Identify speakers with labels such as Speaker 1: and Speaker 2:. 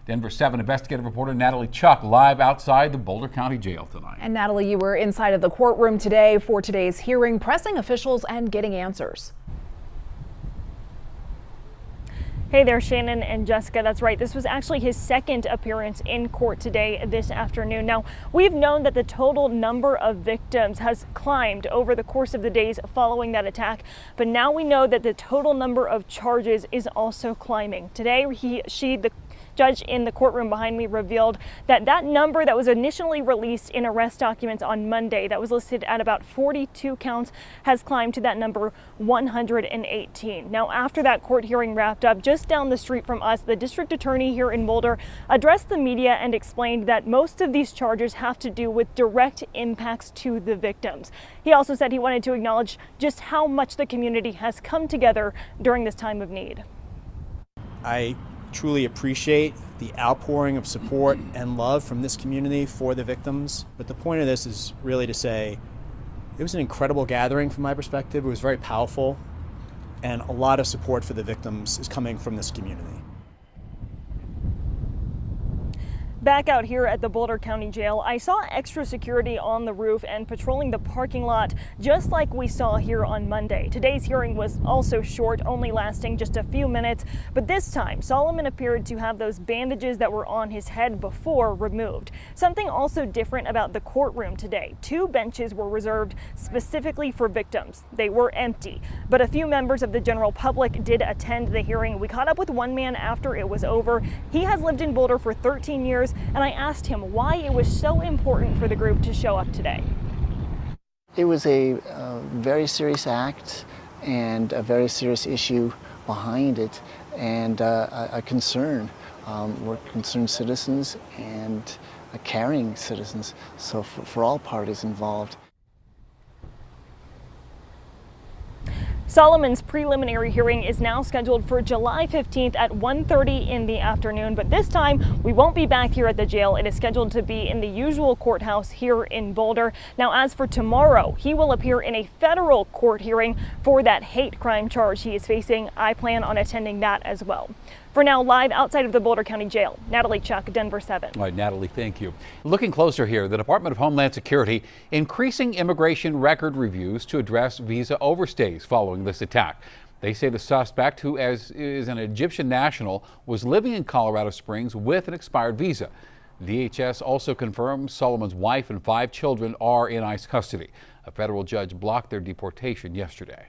Speaker 1: Denver 7 investigative reporter Natalie Chuck live outside the Boulder County Jail tonight.
Speaker 2: And Natalie, you were inside of the courtroom today for today's hearing, pressing officials and getting answers.
Speaker 3: Hey there, Shannon and Jessica. That's right. This was actually his second appearance in court today this afternoon. Now, we've known that the total number of victims has climbed over the course of the days following that attack, but now we know that the total number of charges is also climbing. Today, the judge in the courtroom behind me revealed that that number that was initially released in arrest documents on Monday, that was listed at about 42 counts, has climbed to that number 118. Now, after that court hearing wrapped up, just down the street from us, the district attorney here in Boulder addressed the media and explained that most of these charges have to do with direct impacts to the victims. He also said he wanted to acknowledge just how much the community has come together during this time of need.
Speaker 4: I truly appreciate the outpouring of support and love from this community for the victims. But the point of this is really to say it was an incredible gathering from my perspective. It was very powerful, and a lot of support for the victims is coming from this community.
Speaker 3: Back out here at the Boulder County Jail, I saw extra security on the roof and patrolling the parking lot, just like we saw here on Monday. Today's hearing was also short, only lasting just a few minutes, but this time Solomon appeared to have those bandages that were on his head before removed. Something also different about the courtroom today. 2 benches were reserved specifically for victims. They were empty, but a few members of the general public did attend the hearing. We caught up with one man after it was over. He has lived in Boulder for 13 years, and I asked him why it was so important for the group to show up today.
Speaker 5: It was a very serious act and a very serious issue behind it, and a concern. We're concerned citizens and caring citizens, so for all parties involved.
Speaker 3: Solomon's preliminary hearing is now scheduled for July 15th at 1:30 in the afternoon, but this time we won't be back here at the jail. It is scheduled to be in the usual courthouse here in Boulder. Now, as for tomorrow, he will appear in a federal court hearing for that hate crime charge he is facing. I plan on attending that as well. For now, live outside of the Boulder County Jail, Natalie Chuck, Denver 7.
Speaker 1: All right, Natalie, thank you. Looking closer here, the Department of Homeland Security increasing immigration record reviews to address visa overstays following this attack. They say the suspect, who is an Egyptian national, was living in Colorado Springs with an expired visa. DHS also confirms Solomon's wife and 5 children are in ICE custody. A federal judge blocked their deportation yesterday.